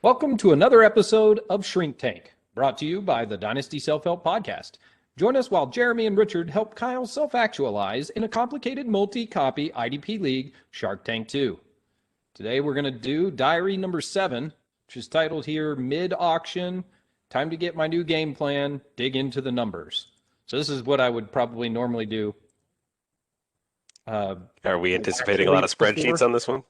Welcome to another episode of ShrinkTank, brought to you by the Dynasty Self-Help Podcast. Join us while Jeremy and Richard help Kyle self-actualize in a complicated multi-copy IDP league, Shark Tank 2. Today we're going to do diary number 7, which is titled here, Mid-Auction, Time to Get My New Game Plan, Dig Into the Numbers. So this is what I would probably normally do. Are we anticipating a lot of spreadsheets on this one?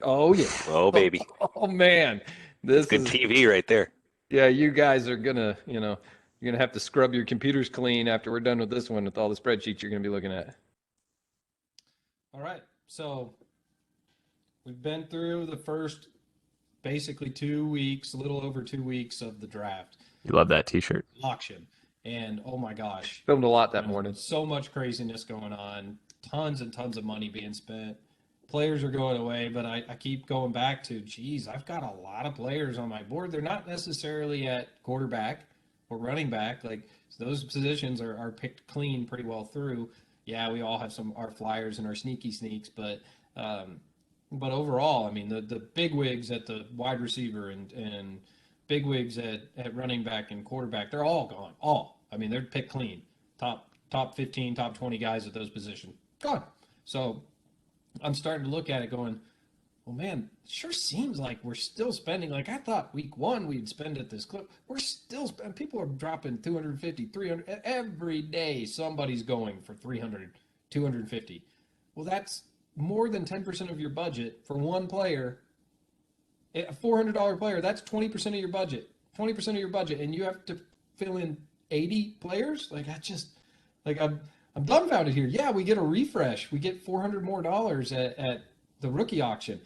Oh, yeah. Oh, baby. Oh, man. This is good TV right there. Yeah, you guys are going to, you're going to have to scrub your computers clean after we're done with this one with all the spreadsheets you're going to be looking at. All right. So we've been through the first basically 2 weeks, a little over 2 weeks of the draft. You love that t-shirt. Auction. And oh my gosh. Filmed a lot that morning. So much craziness going on. Tons and tons of money being spent. Players are going away, but I keep going back to, geez, I've got a lot of players on my board. They're not necessarily at quarterback or running back. Like those positions are picked clean pretty well through. Yeah, we all have our flyers and our sneaky sneaks, but overall, I mean, the big wigs at the wide receiver and big wigs at running back and quarterback, they're all gone. All. I mean, they're picked clean. Top 15, top 20 guys at those positions. Gone. So I'm starting to look at it going, well, man, it sure seems like we're still spending. Like I thought week one we'd spend at this clip. We're still spending. People are dropping 250, 300. Every day somebody's going for 300, 250. Well, that's more than 10% of your budget for one player. A $400 player, that's 20% of your budget. 20% of your budget, and you have to fill in 80 players? Like I just, like I'm dumbfounded here. Yeah, we get a refresh. We get $400 more at the rookie auction.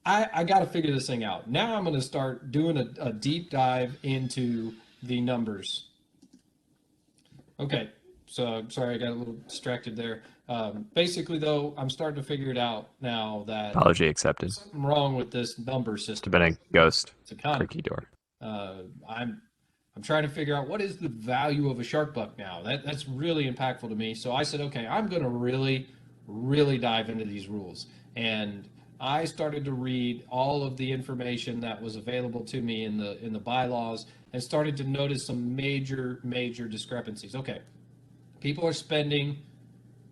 I got to figure this thing out. Now I'm going to start doing a deep dive into the numbers. Okay, so sorry, I got a little distracted there. Basically, though, I'm starting to figure it out now that apology accepted. There's something wrong with this number system. It's been a ghost. It's a con. Creaky door. I'm trying to figure out what is the value of a shark buck now. That's really impactful to me. So I said, okay, I'm going to really, really dive into these rules. And I started to read all of the information that was available to me in the bylaws and started to notice some major discrepancies. Okay, people are spending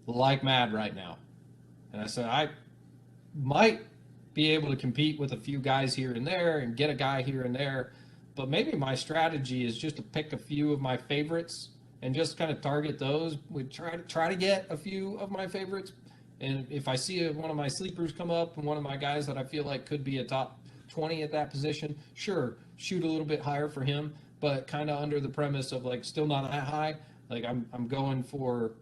like mad right now. And I said, I might be able to compete with a few guys here and there and get a guy here and there. But maybe my strategy is just to pick a few of my favorites and just kind of target those. We try to get a few of my favorites. And if I see one of my sleepers come up and one of my guys that I feel like could be a top 20 at that position, sure, shoot a little bit higher for him, but kind of under the premise of like still not that high. Like I'm going for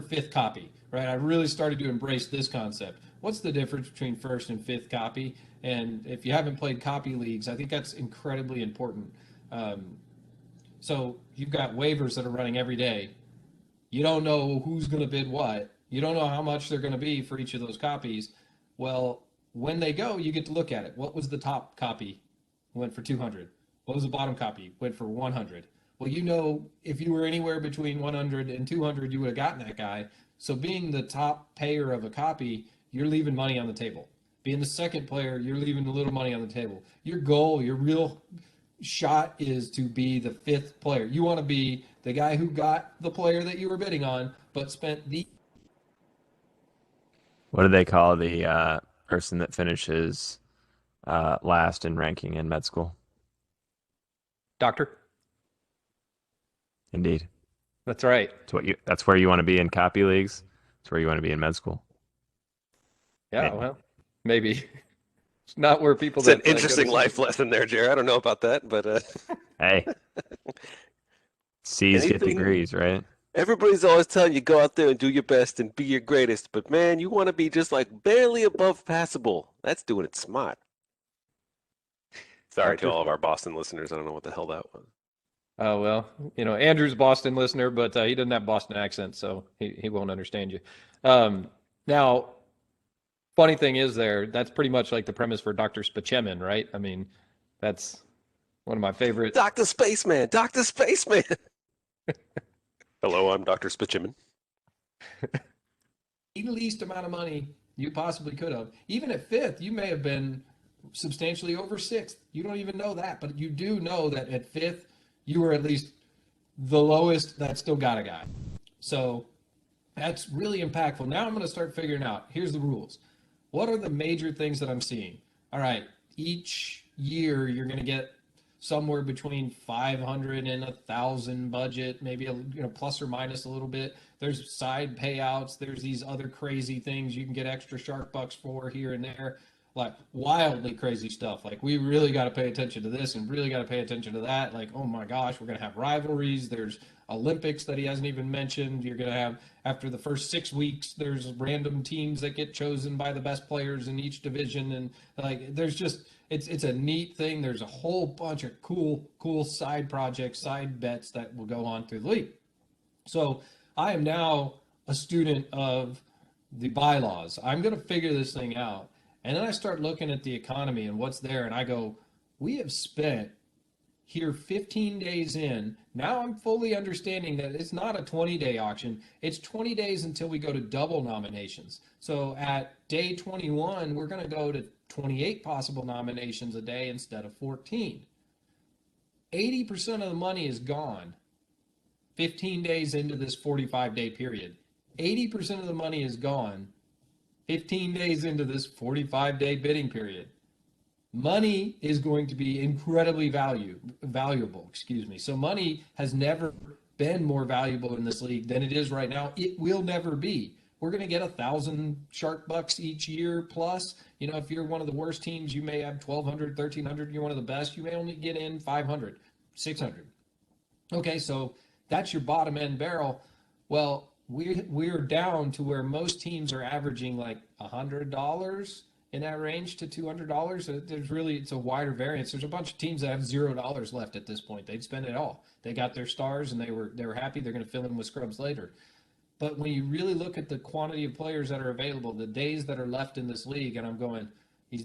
fifth copy, right? I really started to embrace this concept. What's the difference between first and fifth copy? And if you haven't played copy leagues, I think that's incredibly important. So you've got waivers that are running every day. You don't know who's going to bid what. You don't know how much they're going to be for each of those copies. Well, when they go, you get to look at it. What was the top copy? Went for 200. What was the bottom copy? Went for 100. Well, you know, if you were anywhere between 100 and 200, you would have gotten that guy. So being the top payer of a copy, you're leaving money on the table. Being the second player, you're leaving a little money on the table. Your goal, your real shot is to be the fifth player. You want to be the guy who got the player that you were bidding on, but spent the... What do they call the person that finishes last in ranking in med school? Doctor. Indeed. That's right. That's where you want to be in copy leagues. That's where you want to be in med school. Yeah, well, maybe. It's not where people... It's an interesting life lesson there, Jerry. I don't know about that, but... Hey. C's get degrees, right? Everybody's always telling you go out there and do your best and be your greatest. But, man, you want to be just like barely above passable. That's doing it smart. Sorry to all of our Boston listeners. I don't know what the hell that was. Oh, well, Andrew's a Boston listener, but he doesn't have Boston accent, so he won't understand you. Now, funny thing is that's pretty much like the premise for Dr. Spaceman, right? I mean, that's one of my favorite. Dr. Spaceman, Dr. Spaceman. Hello, I'm Dr. Spaceman. The least amount of money you possibly could have. Even at fifth, you may have been substantially over sixth. You don't even know that, but you do know that at fifth, you were at least the lowest that still got a guy. So that's really impactful. Now I'm going to start figuring out, here's the rules. What are the major things that I'm seeing? All right, each year you're going to get somewhere between 500 and 1,000 budget, maybe plus or minus a little bit. There's side payouts. There's these other crazy things you can get extra shark bucks for here and there, like wildly crazy stuff. Like we really got to pay attention to this and really got to pay attention to that. Like, oh my gosh, we're going to have rivalries. There's Olympics that he hasn't even mentioned. You're going to have, after the first 6 weeks, there's random teams that get chosen by the best players in each division. And like, there's just, it's a neat thing. There's a whole bunch of cool side projects, side bets that will go on through the league. So I am now a student of the bylaws. I'm going to figure this thing out. And then I start looking at the economy and what's there. And I go, we have spent here 15 days in. Now I'm fully understanding that it's not a 20-day auction. It's 20 days until we go to double nominations. So at day 21, we're going to go to 28 possible nominations a day instead of 14. 80% of the money is gone 15 days into this 45-day period. 80% of the money is gone 15 days into this 45-day bidding period. Money is going to be incredibly valuable. So money has never been more valuable in this league than it is right now. It will never be. We're going to get 1,000 shark bucks each year plus. If you're one of the worst teams, you may have 1,200, 1,300. You're one of the best, you may only get in 500, 600. Okay, so that's your bottom end barrel. Well, we're down to where most teams are averaging like $100 in that range to $200. It's a wider variance. There's a bunch of teams that have $0 left at this point. They'd spend it all. They got their stars and they were happy. They're going to fill in with scrubs later. But when you really look at the quantity of players that are available, the days that are left in this league, and I'm going,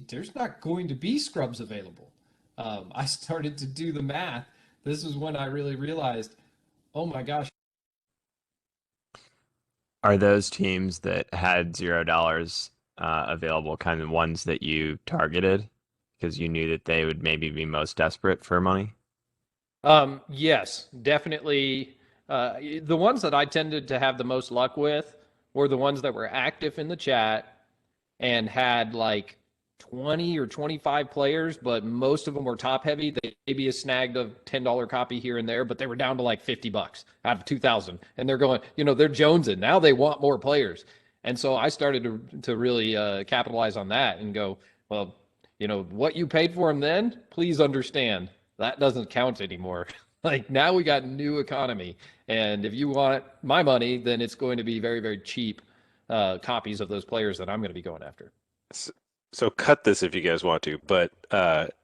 there's not going to be scrubs available. I started to do the math. This is when I really realized, oh my gosh. Are those teams that had $0 available kind of ones that you targeted because you knew that they would maybe be most desperate for money? Yes, definitely. The ones that I tended to have the most luck with were the ones that were active in the chat and had like 20 or 25 players, but most of them were top heavy. They maybe a snagged a $10 copy here and there, but they were down to like $50 out of 2,000. And they're going, they're jonesing. Now they want more players. And so I started to really capitalize on that and go, well, what you paid for them then, please understand that doesn't count anymore. Like now we got new economy. And if you want my money, then it's going to be very, very cheap copies of those players that I'm going to be going after. So cut this if you guys want to, but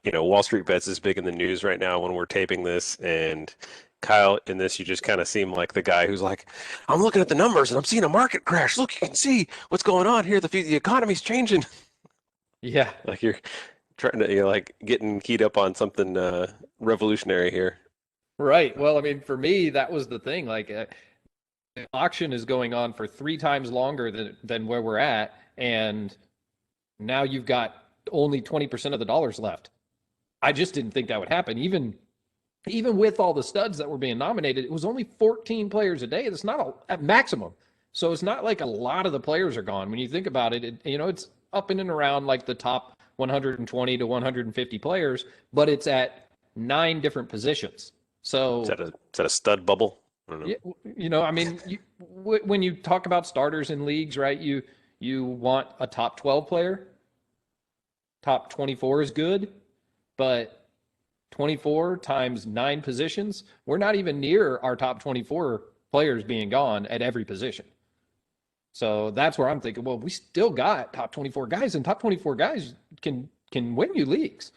Wall Street Bets is big in the news right now when we're taping this, and Kyle, in this, you just kind of seem like the guy who's like, I'm looking at the numbers and I'm seeing a market crash. Look, you can see what's going on here. The economy's changing. Yeah. Like you're trying to, like getting keyed up on something revolutionary here. Right. Well, I mean, for me, that was the thing. Like, the auction is going on for 3 times longer than where we're at, and now you've got only 20% of the dollars left. I just didn't think that would happen. Even with all the studs that were being nominated, it was only 14 players a day. That's not at maximum. So it's not like a lot of the players are gone. When you think about it, it's up in and around like the top 120 to 150 players, but it's at 9 different positions. So is that a stud bubble? I don't know. I mean, when you talk about starters in leagues, right? You want a top 12 player. Top 24 is good, but 24 times 9 positions, we're not even near our top 24 players being gone at every position. So that's where I'm thinking, well, we still got top 24 guys, and top 24 guys can win you leagues.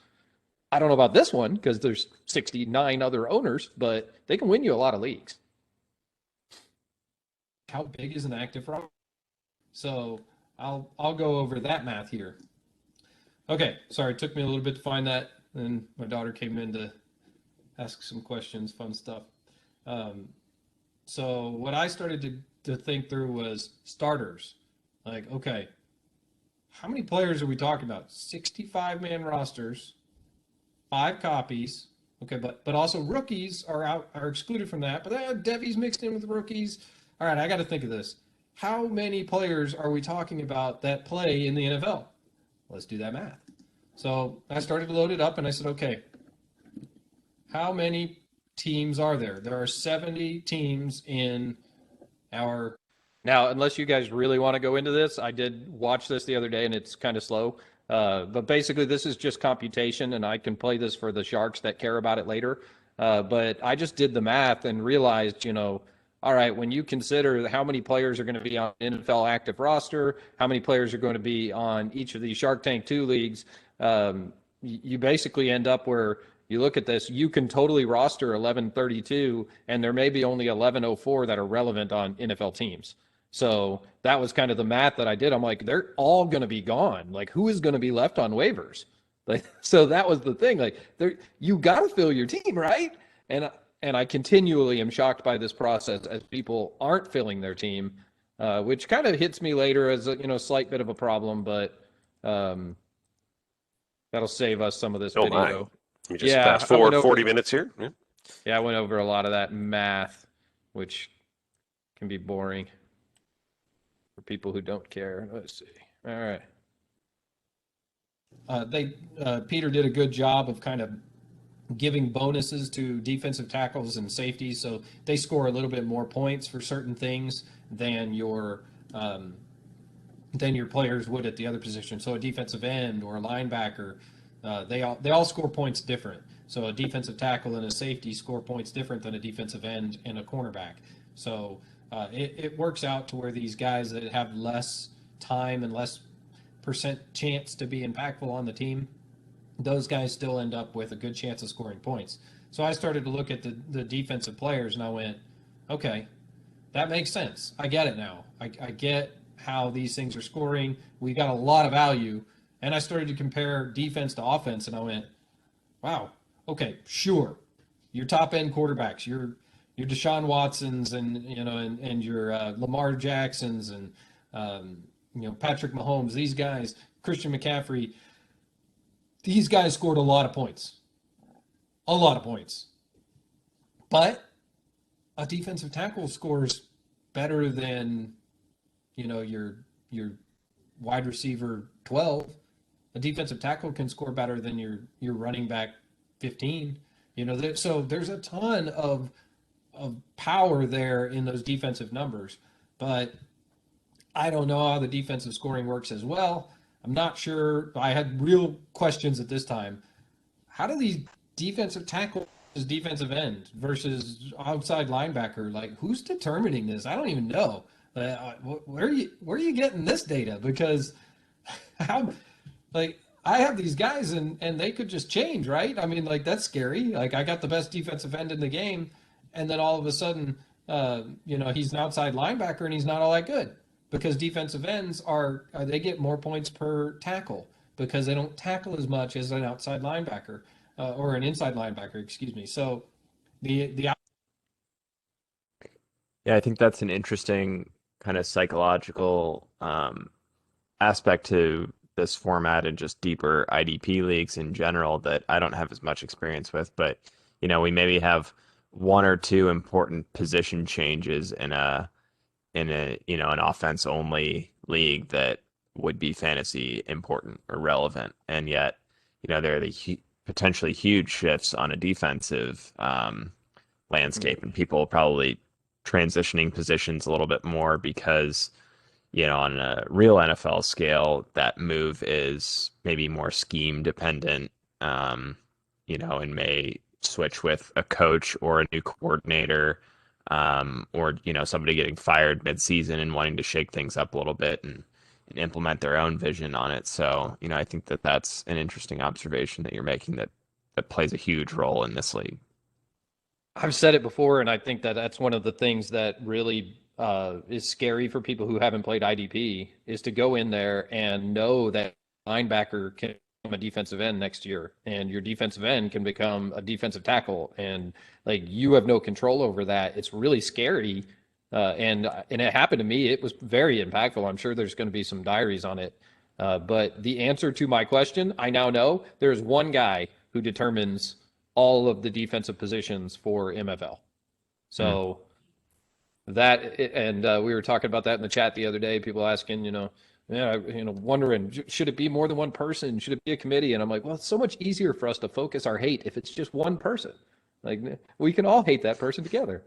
I don't know about this one because there's 69 other owners, but they can win you a lot of leagues. How big is an active roster? So I'll go over that math here. Okay, sorry, it took me a little bit to find that, and my daughter came in to ask some questions, fun stuff. So what I started to think through was starters. Like, okay, how many players are we talking about? 65-man rosters, 5 copies. Okay, but also rookies are excluded from that. But Devy's mixed in with rookies. All right, I got to think of this. How many players are we talking about that play in the NFL? Let's do that math. So I started to load it up, and I said, okay, how many teams are there? There are 70 teams in our. Now, unless you guys really want to go into this, I did watch this the other day, and it's kind of slow. But basically, this is just computation, and I can play this for the Sharks that care about it later. But I just did the math and realized, all right, when you consider how many players are going to be on NFL active roster, how many players are going to be on each of these Shark Tank 2 leagues, you basically end up where you look at this, you can totally roster 1132, and there may be only 1104 that are relevant on NFL teams. So that was kind of the math that I did. I'm like, they're all going to be gone. Like, who is going to be left on waivers? Like, so that was the thing. Like, you got to fill your team, right? And I continually am shocked by this process as people aren't filling their team, which kind of hits me later as a slight bit of a problem, but that'll save us some of this Oh my. video. Let me just fast forward 40 minutes here. Yeah. Yeah, I went over a lot of that math, which can be boring for people who don't care. Let's see. All right. Peter did a good job of kind of giving bonuses to defensive tackles and safeties, so they score a little bit more points for certain things than your players would at the other position. So a defensive end or a linebacker, they all score points different. So a defensive tackle and a safety score points different than a defensive end and a cornerback. So it works out to where these guys that have less time and less percent chance to be impactful on the team, those guys still end up with a good chance of scoring points. So I started to look at the defensive players, and I went, okay, that makes sense. I get it now. I get how these things are scoring. We got a lot of value. And I started to compare defense to offense, and I went, wow, okay, sure. Your top end quarterbacks, your Deshaun Watsons and your Lamar Jacksons and Patrick Mahomes, these guys, Christian McCaffrey, these guys scored a lot of points. A lot of points. But a defensive tackle scores better than your wide receiver 12. A defensive tackle can score better than your running back 15. So there's a ton of power there in those defensive numbers, but I don't know how the defensive scoring works as well. I'm not sure. I had real questions at this time. How do these defensive tackles, defensive end versus outside linebacker, like who's determining this? I don't even know. Where are you getting this data? Because how, like, I have these guys and they could just change, right? I mean, like, that's scary. Like, I got the best defensive end in the game, and then all of a sudden, he's an outside linebacker and he's not all that good, because defensive ends they get more points per tackle because they don't tackle as much as an outside linebacker or an inside linebacker, excuse me. So yeah, I think that's an interesting kind of psychological aspect to this format and just deeper IDP leagues in general that I don't have as much experience with. But we maybe have one or two important position changes in an offense only league that would be fantasy important or relevant, and yet there are the potentially huge shifts on a defensive landscape, and people probably transitioning positions a little bit more because on a real NFL scale, that move is maybe more scheme dependent, and may switch with a coach or a new coordinator, or somebody getting fired mid-season and wanting to shake things up a little bit and implement their own vision on it. So I think that that's an interesting observation that you're making that plays a huge role in this league. I've said it before, and I think that that's one of the things that really is scary for people who haven't played IDP, is to go in there and know that linebacker can become a defensive end next year, and your defensive end can become a defensive tackle, and like you have no control over that. It's really scary, and it happened to me. It was very impactful. I'm sure there's going to be some diaries on it. But the answer to my question, I now know there's one guy who determines all of the defensive positions for MFL. Hmm. So that, and we were talking about that in the chat the other day. People asking, yeah, wondering, should it be more than one person? Should it be a committee? And I'm like, well, it's so much easier for us to focus our hate if it's just one person. Like we can all hate that person together.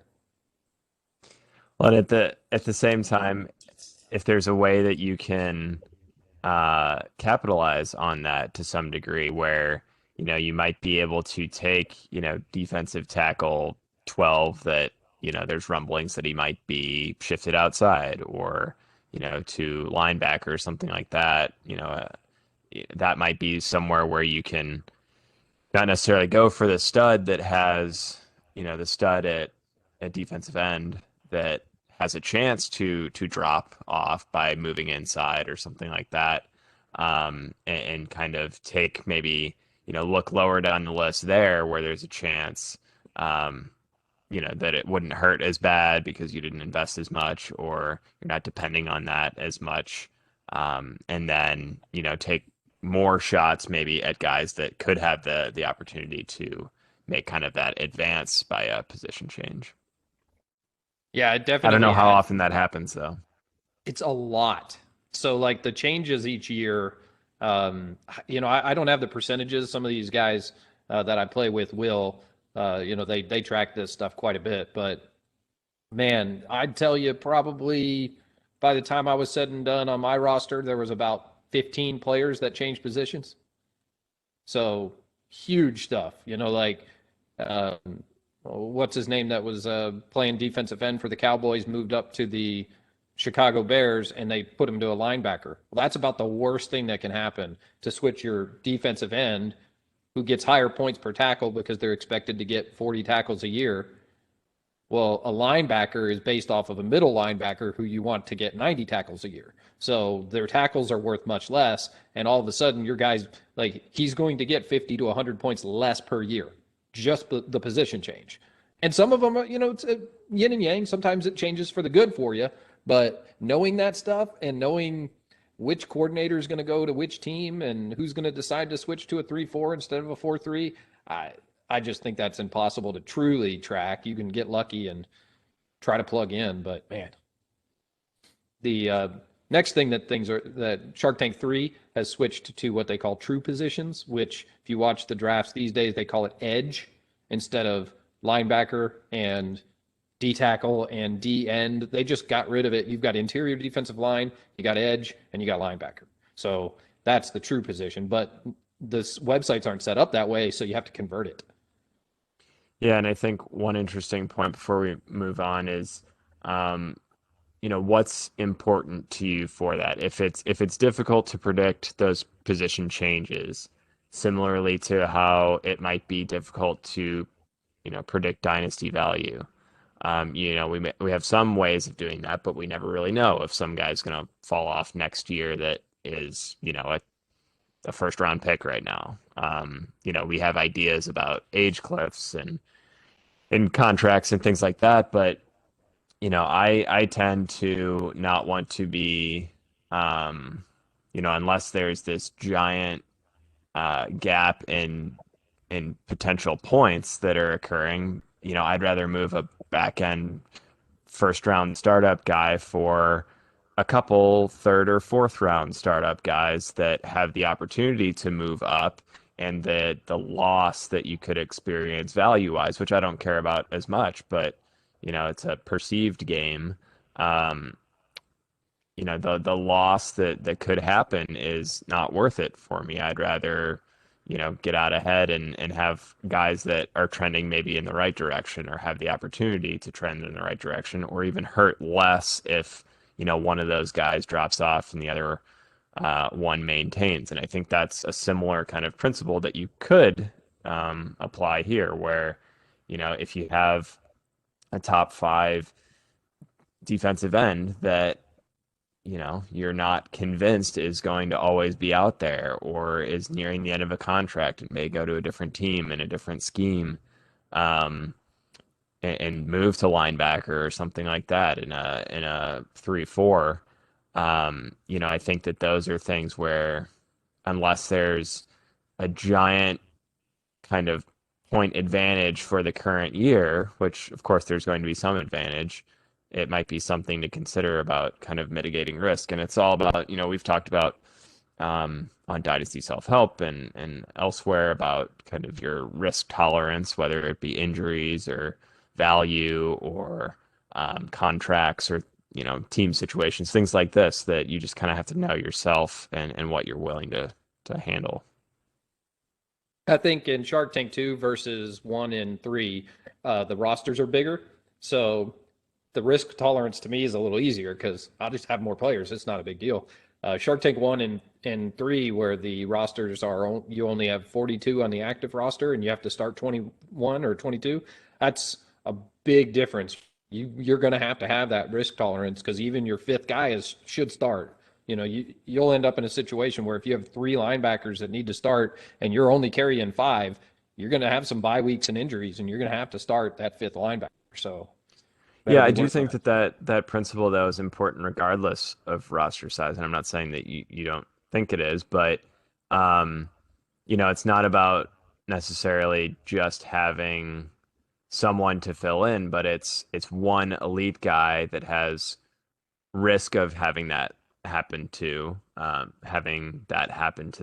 Well, and at the same time, if there's a way that you can capitalize on that to some degree, where you might be able to take defensive tackle 12 that there's rumblings that he might be shifted outside, or to linebacker or something like that. That might be somewhere where you can not necessarily go for the stud that has, the stud at defensive end that has a chance to drop off by moving inside or something like that, and kind of take maybe look lower down the list there where there's a chance, um, that it wouldn't hurt as bad because you didn't invest as much, or you're not depending on that as much, and then take more shots maybe at guys that could have the opportunity to make kind of that advance by a position change. Yeah, it I don't know definitely. how often that happens though. It's a lot. So like the changes each year, I don't have the percentages. Some of these guys that I play with will, they track this stuff quite a bit. But man, I'd tell you probably by the time I was said and done on my roster, there was about 15 players that changed positions. So huge stuff. Like um, what's his name that was playing defensive end for the Cowboys moved up to the Chicago Bears and they put him to a linebacker. Well, that's about the worst thing that can happen, to switch your defensive end who gets higher points per tackle because they're expected to get 40 tackles a year. Well, a linebacker is based off of a middle linebacker who you want to get 90 tackles a year. So their tackles are worth much less. And all of a sudden, your guy's like, he's going to get 50 to 100 points less per year, just the position change. And some of them, it's a yin and yang. Sometimes it changes for the good for you. But knowing that stuff and knowing which coordinator is going to go to which team and who's going to decide to switch to a 3-4 instead of a 4-3, I just think that's impossible to truly track. You can get lucky and try to plug in, but man, the next thing that Shark Tank 3 has switched to what they call true positions, which if you watch the drafts these days, they call it edge instead of linebacker and D tackle and D end. They just got rid of it. You've got interior defensive line, you got edge, and you got linebacker. So that's the true position, but the websites aren't set up that way, so you have to convert it. Yeah, and I think one interesting point before we move on is, um, what's important to you for that. If it's difficult to predict those position changes, similarly to how it might be difficult to, predict dynasty value. We have some ways of doing that, but we never really know if some guy's going to fall off next year that is, a first round pick right now. We have ideas about age cliffs and contracts and things like that, but I tend to not want to be, unless there's this giant gap in potential points that are occurring. I'd rather move a back end first round startup guy for a couple third or fourth round startup guys that have the opportunity to move up, and the loss that you could experience value wise, which I don't care about as much, but it's a perceived game. Um, the loss that could happen is not worth it for me. I'd rather get out ahead and have guys that are trending maybe in the right direction, or have the opportunity to trend in the right direction, or even hurt less if one of those guys drops off and the other one maintains. And I think that's a similar kind of principle that you could apply here, where if you have a top five defensive end that you're not convinced is going to always be out there, or is nearing the end of a contract and may go to a different team in a different scheme, um, and move to linebacker or something like that in a 3-4. I think that those are things where unless there's a giant kind of point advantage for the current year, which of course there's going to be some advantage, it might be something to consider about kind of mitigating risk. And it's all about, we've talked about on Dynasty Self-Help and elsewhere about kind of your risk tolerance, whether it be injuries or value or contracts or team situations, things like this that you just kind of have to know yourself and what you're willing to handle. I think in Shark Tank 2 versus 1 and 3, the rosters are bigger. So the risk tolerance to me is a little easier because I'll just have more players. It's not a big deal. Shark Tank 1 and 3, where the rosters are, you only have 42 on the active roster and you have to start 21 or 22. That's a big difference. You're going to have that risk tolerance because even your fifth guy should start. You'll end up in a situation where if you have 3 linebackers that need to start and you're only carrying 5, you're going to have some bye weeks and injuries, and you're going to have to start that 5th linebacker. So, Yeah, I do think that principle though is important regardless of roster size, and I'm not saying that you don't think it is, but um, it's not about necessarily just having someone to fill in, but it's one elite guy that has risk of having that happen to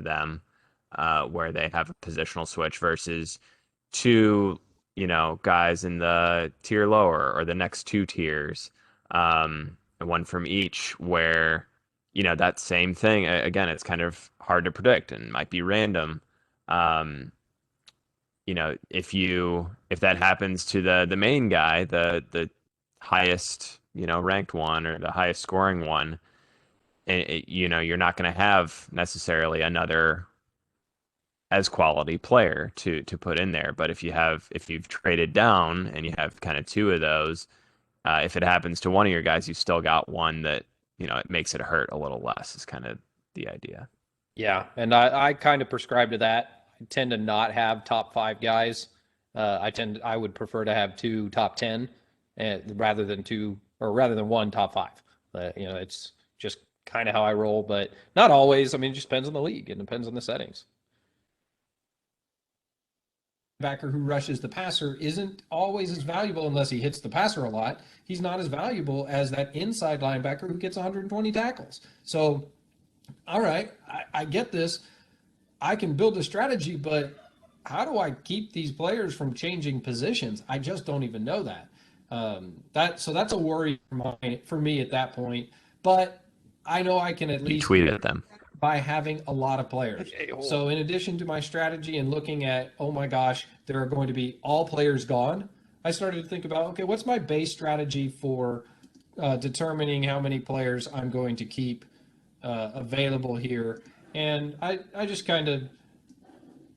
them, where they have a positional switch versus 2, guys in the tier lower or the next 2 tiers, one from each where, that same thing, again, it's kind of hard to predict and might be random. Um, if that happens to the main guy, the highest, ranked one or the highest scoring one, you're not going to have necessarily another as quality player to put in there. But if you've traded down and you have kind of 2 of those, if it happens to one of your guys, you've still got one that, it makes it hurt a little less is kind of the idea. Yeah, and I kind of prescribe to that. I tend to not have top 5 guys. I would prefer to have 2 top 10, rather than 1 top 5. It's just kind of how I roll, but not always. I mean, it just depends on the league. It depends on the settings. Backer who rushes the passer isn't always as valuable unless he hits the passer a lot. He's not as valuable as that inside linebacker who gets 120 tackles. So, all right, I get this. I can build a strategy, but how do I keep these players from changing positions? I just don't even know that. So that's a worry for me at that point. But I know I can at least tweet at them by having a lot of players. So in addition to my strategy and looking at, oh my gosh, there are going to be all players gone, I started to think about, okay, what's my base strategy for determining how many players I'm going to keep available here. And I just kind of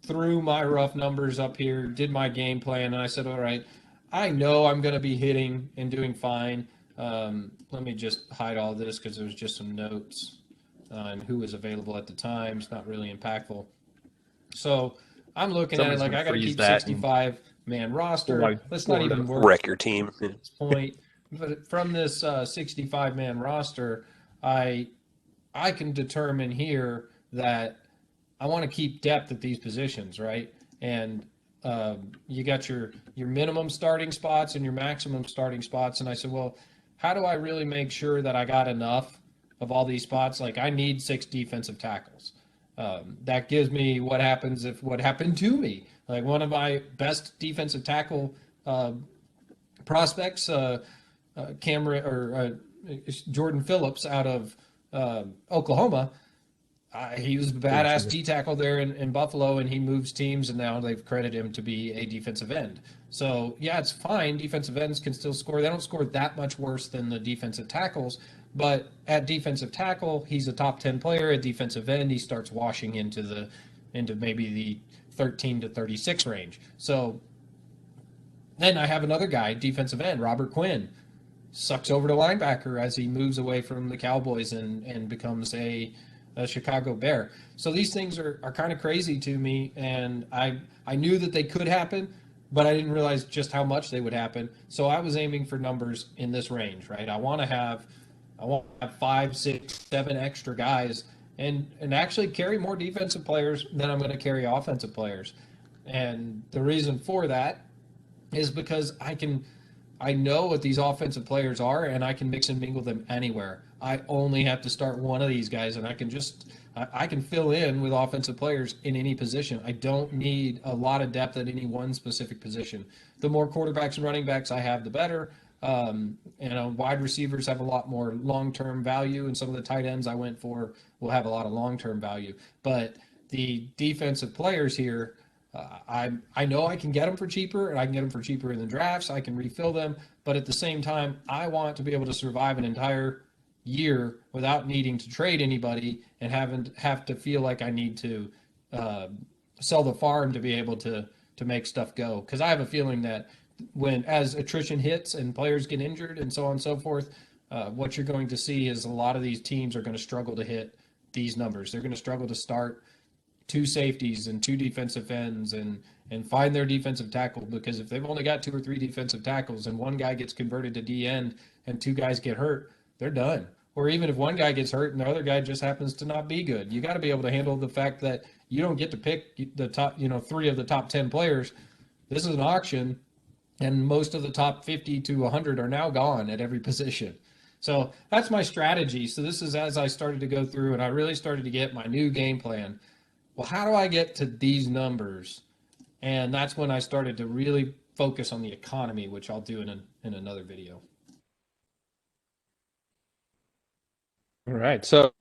threw my rough numbers up here, did my game plan, and I said, all right, I know I'm going to be hitting and doing fine. Let me just hide all this because there was just some notes on who was available at the time. It's not really impactful. So I'm looking at it like I got to keep 65-man roster. Let's not even wreck your team at this point. But from this 65-man roster, I can determine here that I want to keep depth at these positions, right? And you got your minimum starting spots and your maximum starting spots. And I said, well, how do I really make sure that I got enough of all these spots? Like I need 6 defensive tackles. That gives me what happens if what happened to me. Like one of my best defensive tackle prospects, Jordan Phillips out of Oklahoma. He was a badass D tackle there in Buffalo, and he moves teams, and now they've credited him to be a defensive end. So, yeah, it's fine. Defensive ends can still score. They don't score that much worse than the defensive tackles, but at defensive tackle, he's a top 10 player. At defensive end, he starts washing into maybe the 13 to 36 range. So then I have another guy, defensive end, Robert Quinn, sucks over to linebacker as he moves away from the Cowboys and becomes a Chicago Bear. So these things are kind of crazy to me, and I knew that they could happen, but I didn't realize just how much they would happen. So I was aiming for numbers in this range, right? I want to have I want to have 5, 6, 7 extra guys and actually carry more defensive players than I'm going to carry offensive players. And the reason for that is because I know what these offensive players are, and I can mix and mingle them anywhere. I only have to start one of these guys, and I can fill in with offensive players in any position. I don't need a lot of depth at any one specific position. The more quarterbacks and running backs I have, the better. Wide receivers have a lot more long-term value, and some of the tight ends I went for will have a lot of long-term value. But the defensive players here, I know I can get them for cheaper, and I can get them for cheaper in the drafts. I can refill them, but at the same time, I want to be able to survive an entire year without needing to trade anybody and have to feel like I need to sell the farm to be able to make stuff go. Because I have a feeling that as attrition hits and players get injured and so on and so forth, what you're going to see is a lot of these teams are going to struggle to hit these numbers. They're going to struggle to start 2 safeties and 2 defensive ends and find their defensive tackle, because if they've only got 2 or 3 defensive tackles and one guy gets converted to D end and 2 guys get hurt, they're done. Or even if one guy gets hurt and the other guy just happens to not be good, you got to be able to handle the fact that you don't get to pick the top, 3 of the top 10 players. This is an auction, and most of the top 50 to 100 are now gone at every position. So that's my strategy. So this is as I started to go through and I really started to get my new game plan. Well, how do I get to these numbers? And that's when I started to really focus on the economy, which I'll do in another video. All right. So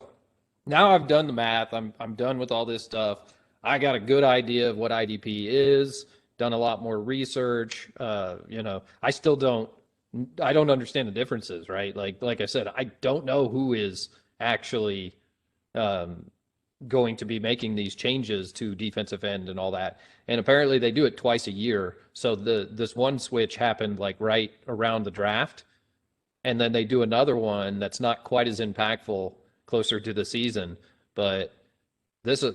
now I've done the math. I'm done with all this stuff. I got a good idea of what IDP is, done a lot more research. I still don't understand the differences, right? Like I said, I don't know who is actually going to be making these changes to defensive end and all that. And apparently they do it twice a year. So this one switch happened like right around the draft. And then they do another one that's not quite as impactful closer to the season. But this is,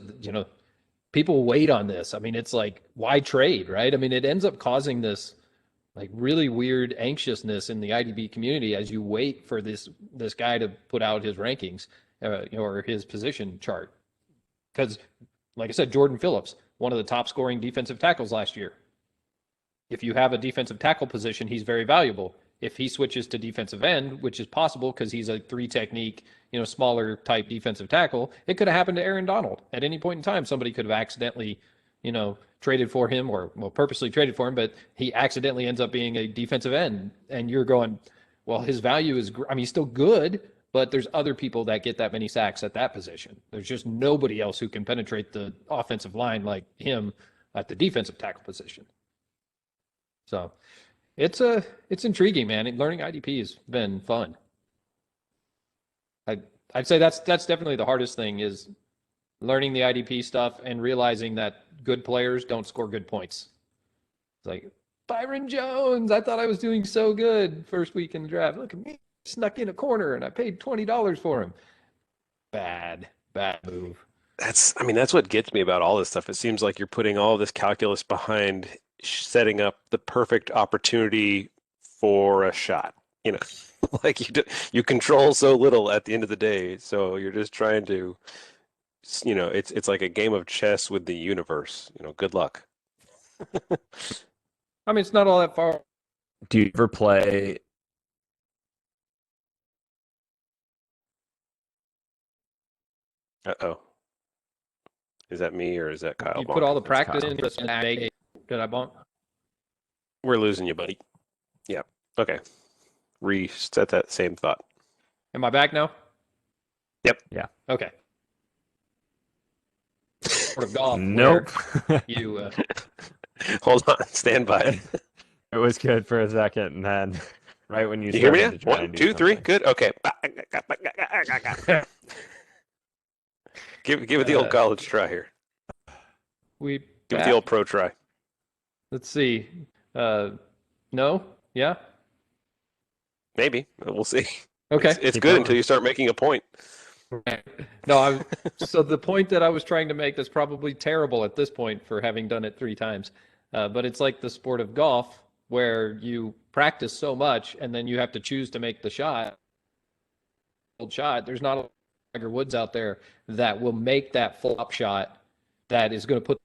people wait on this. I mean, it's like, why trade, right? I mean, it ends up causing this like really weird anxiousness in the IDB community as you wait for this guy to put out his rankings or his position chart. Because, like I said, Jordan Phillips, one of the top scoring defensive tackles last year. If you have a defensive tackle position, he's very valuable. If he switches to defensive end, which is possible because he's a 3 technique, smaller type defensive tackle, it could have happened to Aaron Donald. At any point in time, somebody could have accidentally, traded for him or purposely traded for him, but he accidentally ends up being a defensive end. And you're going, well, his value is, he's still good, but there's other people that get that many sacks at that position. There's just nobody else who can penetrate the offensive line like him at the defensive tackle position. So it's intriguing, man. Learning IDP has been fun. I'd say that's definitely the hardest thing is learning the IDP stuff and realizing that good players don't score good points. It's like Byron Jones, I thought I was doing so good first week in the draft. Look at me, snuck in a corner and I paid $20 for him. Bad move. That's what gets me about all this stuff. It seems like you're putting all this calculus behind setting up the perfect opportunity for a shot. Like you control so little at the end of the day. So you're just trying to, it's like a game of chess with the universe. Good luck. I mean, it's not all that far. Do you ever play? Uh-oh. Is that me or is that Kyle? You put all the That's practice Kyle. in this bag. Did I bonk? We're losing you, buddy. Yeah. Okay. Reset that same thought. Am I back now? Yep. Yeah. Okay. Sort of golf. Nope. You. Hold on. Stand by. It was good for a second, and then right when you hear me now? started to try 1, and do 2, 3. something. Good. Okay. Give it the old college try here. Give it the old pro try. Let's see. No? Yeah? Maybe. We'll see. Okay. It's Keep good going. until you start making a point. No, so the point that I was trying to make that's probably terrible at this point for having done it 3 times. But it's like the sport of golf where you practice so much and then you have to choose to make the shot. shot. There's not a Tiger Woods out there that will make that flop shot that is going to put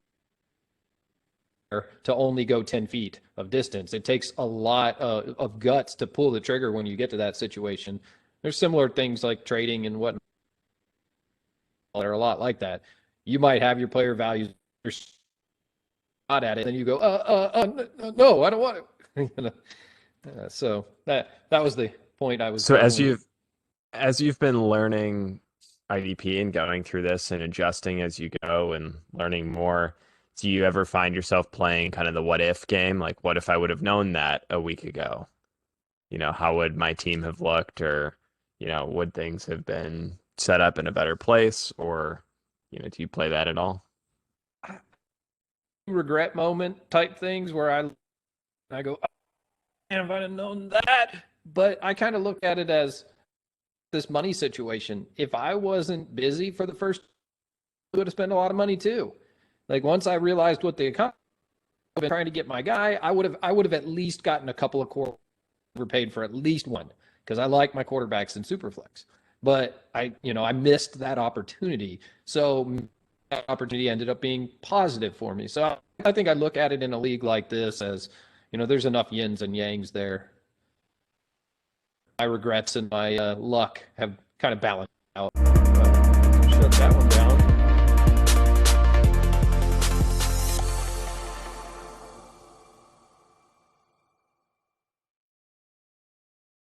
to only go 10 feet of distance. It takes a lot of guts to pull the trigger when you get to that situation. There's similar things like trading and whatnot that are a lot like that. You might have your player values shot at it, and you go, no, I don't want it. So that was the point I was. So as you've been learning IDP and going through this and adjusting as you go and learning more, do you ever find yourself playing kind of the what if game? Like, what if I would have known that a week ago? You know, how would my team have looked, or, you know, would things have been set up in a better place, or, you know, do you play that at all? Regret moment type things where I go, oh, man, if I'd have known that. But I kind of look at it as this money situation. If I wasn't busy for the first, I would have spent a lot of money too. Like, once I realized what the economy I've been trying to get my guy, I would have at least gotten a couple of quarters overpaid for at least one, because I like my quarterbacks in Superflex. But I missed that opportunity. So that opportunity ended up being positive for me. So I think I look at it in a league like this as, you know, there's enough yins and yangs there. My regrets and my luck have kind of balanced out. Shut that one down.